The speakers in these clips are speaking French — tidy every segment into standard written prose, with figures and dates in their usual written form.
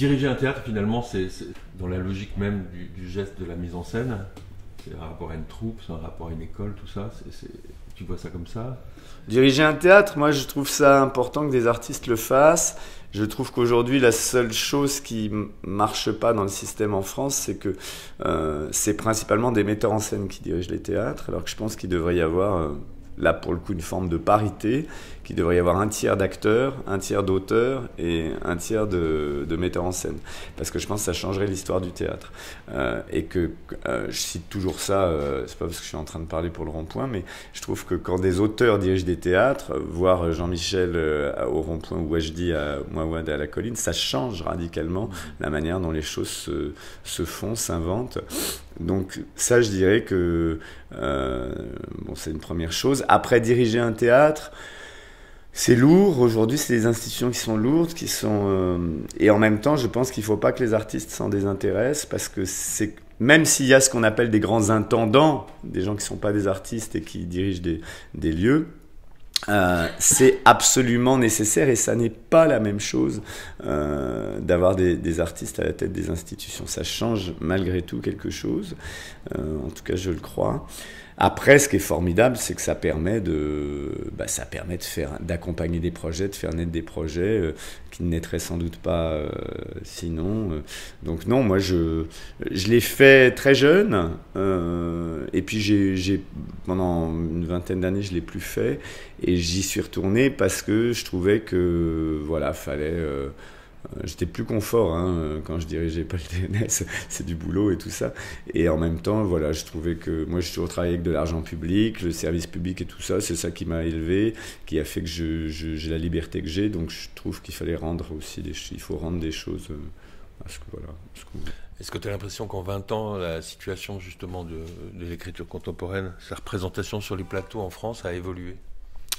Diriger un théâtre, finalement, c'est dans la logique même du geste de la mise en scène. C'est un rapport à une troupe, c'est un rapport à une école, tout ça. Tu vois ça comme ça? Diriger un théâtre, moi je trouve ça important que des artistes le fassent. Je trouve qu'aujourd'hui la seule chose qui marche pas dans le système en France, c'est que c'est principalement des metteurs en scène qui dirigent les théâtres, alors que je pense qu'il devrait y avoir là pour le coup une forme de parité, qu'il devrait y avoir un tiers d'acteurs, un tiers d'auteurs et un tiers de metteurs en scène. Parce que je pense que ça changerait l'histoire du théâtre. Et que, je cite toujours ça, c'est pas parce que je suis en train de parler pour le Rond-Point, mais je trouve que quand des auteurs dirigent des théâtres, voir Jean-Michel au Rond-Point ou Wajdi à Mouawad à la Colline, ça change radicalement la manière dont les choses se font, s'inventent. Donc ça, je dirais que bon, c'est une première chose. Après, diriger un théâtre, c'est lourd. Aujourd'hui, c'est des institutions qui sont lourdes, qui sont et en même temps, je pense qu'il ne faut pas que les artistes s'en désintéressent parce que c'est même s'il y a ce qu'on appelle des grands intendants, des gens qui ne sont pas des artistes et qui dirigent des lieux. C'est absolument nécessaire et ça n'est pas la même chose d'avoir des artistes à la tête des institutions. Ça change malgré tout quelque chose, en tout cas je le crois. Après, ce qui est formidable, c'est que ça permet d'accompagner des projets, de faire naître des projets qui ne naîtraient sans doute pas sinon. Donc non, moi je l'ai fait très jeune et puis pendant une vingtaine d'années je l'ai plus fait et j'y suis retourné parce que je trouvais que voilà, fallait j'étais plus confort quand je dirigeais pas le TNS, c'est du boulot et tout ça. Et en même temps, voilà, je trouvais que moi j'ai toujours travaillé avec de l'argent public, le service public et tout ça, c'est ça qui m'a élevé, qui a fait que j'ai la liberté que j'ai. Donc je trouve qu'il fallait rendre aussi il faut rendre des choses parce que voilà. Est-ce que tu as l'impression qu'en 20 ans, la situation justement de l'écriture contemporaine, sa représentation sur les plateaux en France a évolué?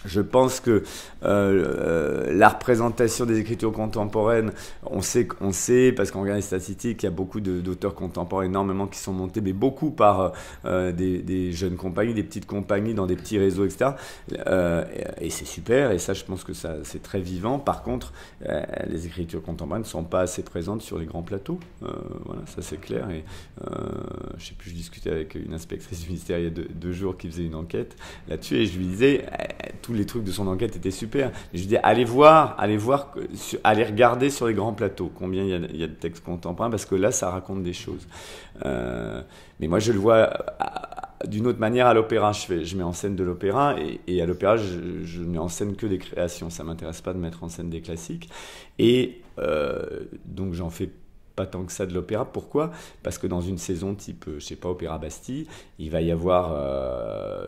Je pense que la représentation des écritures contemporaines, on sait parce qu'on regarde les statistiques, il y a beaucoup d'auteurs contemporains énormément qui sont montés, mais beaucoup par des jeunes compagnies, des petites compagnies dans des petits réseaux, etc. Et c'est super, et ça je pense que c'est très vivant. Par contre, les écritures contemporaines ne sont pas assez présentes sur les grands plateaux. Voilà, ça c'est clair. Et je sais plus, je discutais avec une inspectrice du ministère il y a deux jours qui faisait une enquête là-dessus, et je lui disais... tous les trucs de son enquête étaient super. Et je lui dis, allez regarder sur les grands plateaux combien il y a de textes contemporains, parce que là, ça raconte des choses. Mais moi, je le vois d'une autre manière à l'opéra. Je mets en scène de l'opéra, et à l'opéra, je mets en scène que des créations. Ça m'intéresse pas de mettre en scène des classiques. Et donc, j'en fais pas tant que ça de l'opéra. Pourquoi? Parce que dans une saison type, je sais pas, Opéra Bastille, il va y avoir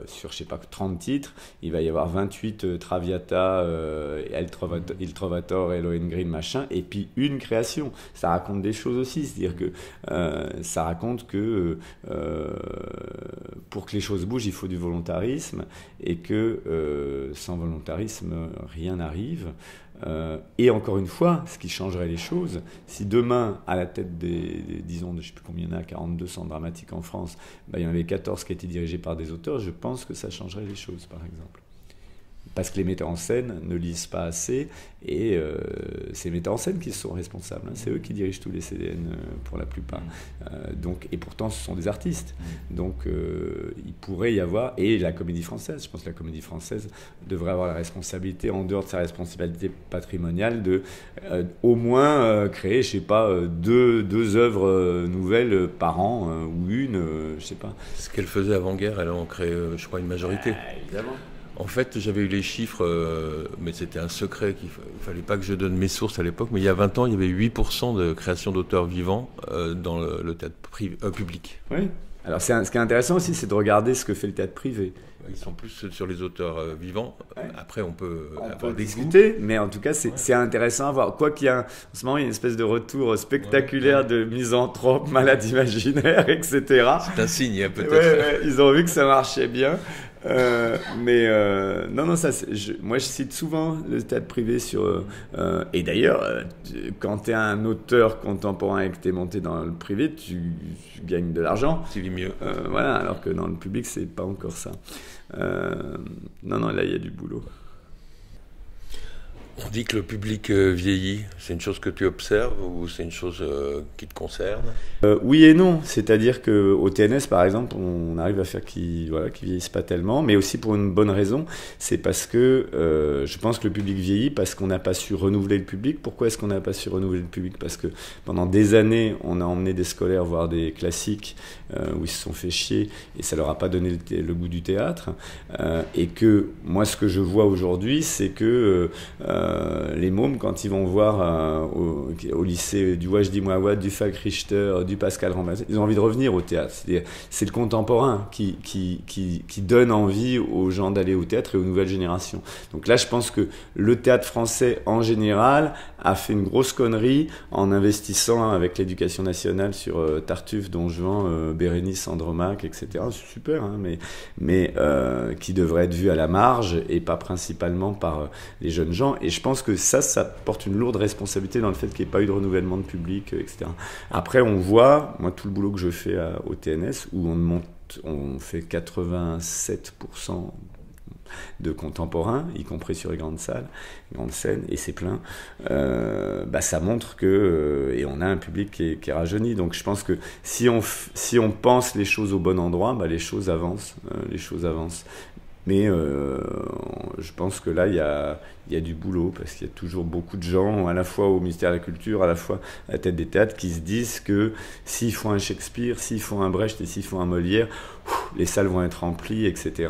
sur, je sais pas, 30 titres, il va y avoir 28 Traviata, Il Trovatore et Lohengrin, machin, et puis une création. Ça raconte des choses aussi, c'est-à-dire que ça raconte que pour que les choses bougent, il faut du volontarisme, et que sans volontarisme, rien n'arrive. Et encore une fois, ce qui changerait les choses, si demain, à la tête disons, je ne sais plus combien il y en a, 42 centres dramatiques en France, il y en avait 14 qui étaient dirigés par des auteurs, je pense que ça changerait les choses, par exemple. Parce que les metteurs en scène ne lisent pas assez, et c'est les metteurs en scène qui sont responsables. C'est eux qui dirigent tous les CDN pour la plupart. Et pourtant, ce sont des artistes. Donc, il pourrait y avoir... Et la Comédie Française, je pense que la Comédie Française devrait avoir la responsabilité, en dehors de sa responsabilité patrimoniale, de au moins créer, je sais pas, deux œuvres nouvelles par an, ou une, je sais pas. Ce qu'elle faisait avant-guerre, elle en créait, je crois, une majorité. Évidemment. En fait, j'avais eu les chiffres, mais c'était un secret, qu'il ne fallait pas que je donne mes sources à l'époque, mais il y a 20 ans, il y avait 8% de création d'auteurs vivants dans le théâtre public. Oui. Alors, ce qui est intéressant aussi, c'est de regarder ce que fait le théâtre privé. Ils sont plus sur les auteurs vivants. Ouais. Après, on peut avoir des discuter, mais en tout cas, c'est intéressant à voir. Quoi qu'il y a, en ce moment, il y a une espèce de retour spectaculaire de misanthropes, malades imaginaires, etc. C'est un signe, peut-être. Ouais, ils ont vu que ça marchait bien. Non, ça, moi je cite souvent le théâtre privé et d'ailleurs, quand tu es un auteur contemporain et que tu es monté dans le privé, tu gagnes de l'argent. Tu vis mieux. Voilà, alors que dans le public, c'est pas encore ça. Non, là, il y a du boulot. On dit que le public vieillit. C'est une chose que tu observes ou c'est une chose qui te concerne? Oui et non. C'est-à-dire qu'au TNS, par exemple, on arrive à faire qu'ils vieillissent pas tellement, mais aussi pour une bonne raison. C'est parce que je pense que le public vieillit parce qu'on n'a pas su renouveler le public. Pourquoi est-ce qu'on n'a pas su renouveler le public? Parce que pendant des années, on a emmené des scolaires voir des classiques où ils se sont fait chier et ça leur a pas donné le goût du théâtre. Et que moi, ce que je vois aujourd'hui, c'est que les mômes, quand ils vont voir au lycée du Wajdi Mouawad, du Falk Richter, du Pascal Rambazin, ils ont envie de revenir au théâtre. C'est le contemporain qui donne envie aux gens d'aller au théâtre et aux nouvelles générations. Donc là, je pense que le théâtre français, en général, a fait une grosse connerie en investissant avec l'éducation nationale sur Tartuffe, Don Juan, Bérénice, Andromaque, etc. C'est super, hein, mais qui devrait être vu à la marge et pas principalement par les jeunes gens. Et je pense que ça porte une lourde responsabilité dans le fait qu'il n'y ait pas eu de renouvellement de public, etc. Après, on voit, moi, tout le boulot que je fais au TNS, où on fait 87% de contemporains, y compris sur les grandes salles, grandes scènes, et c'est plein, ça montre que et on a un public qui est rajeuni. Donc je pense que si on pense les choses au bon endroit, les choses avancent, Mais je pense que là, il y a du boulot, parce qu'il y a toujours beaucoup de gens, à la fois au ministère de la Culture, à la fois à la tête des théâtres, qui se disent que s'il faut un Shakespeare, s'il faut un Brecht et s'il faut un Molière, les salles vont être remplies, etc.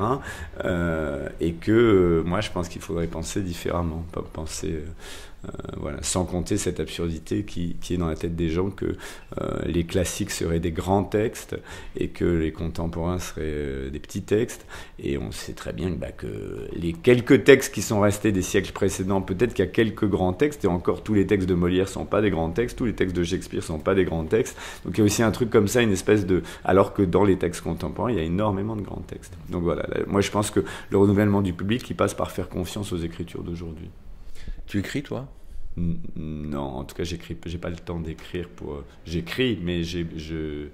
Et que moi, je pense qu'il faudrait penser différemment, pas penser... sans compter cette absurdité qui est dans la tête des gens que les classiques seraient des grands textes et que les contemporains seraient des petits textes. Et on sait très bien que les quelques textes qui sont restés des siècles précédents, peut-être qu'il y a quelques grands textes, et encore tous les textes de Molière sont pas des grands textes, tous les textes de Shakespeare sont pas des grands textes. Donc il y a aussi un truc comme ça, une espèce de... Alors que dans les textes contemporains, il y a énormément de grands textes. Donc voilà, moi je pense que le renouvellement du public, il passe par faire confiance aux écritures d'aujourd'hui. Tu écris, toi? Non, en tout cas, j'ai pas le temps d'écrire j'écris, mais je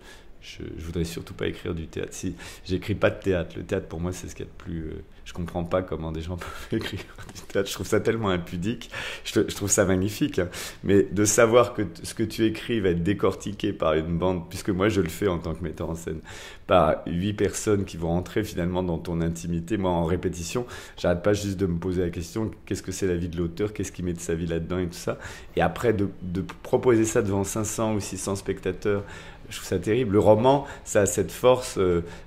voudrais surtout pas écrire du théâtre. Si, j'écris pas de théâtre. Le théâtre, pour moi, c'est ce qu'il y a de plus... je comprends pas comment des gens peuvent écrire du théâtre. Je trouve ça tellement impudique. Je trouve ça magnifique. Hein. Mais de savoir que ce que tu écris va être décortiqué par une bande, puisque moi, je le fais en tant que metteur en scène, par 8 personnes qui vont entrer finalement dans ton intimité. Moi, en répétition, j'arrête pas juste de me poser la question, qu'est-ce que c'est la vie de l'auteur, qu'est-ce qu'il met de sa vie là-dedans et tout ça. Et après, de proposer ça devant 500 ou 600 spectateurs, je trouve ça terrible. Le roman, ça a cette force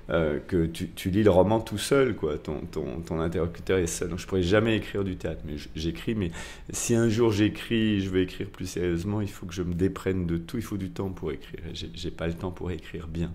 que tu lis le roman tout seul, quoi. Ton interlocuteur est seul. Donc je pourrais jamais écrire du théâtre, mais j'écris. Mais si un jour j'écris, je veux écrire plus sérieusement, il faut que je me déprenne de tout. Il faut du temps pour écrire. J'ai pas le temps pour écrire bien.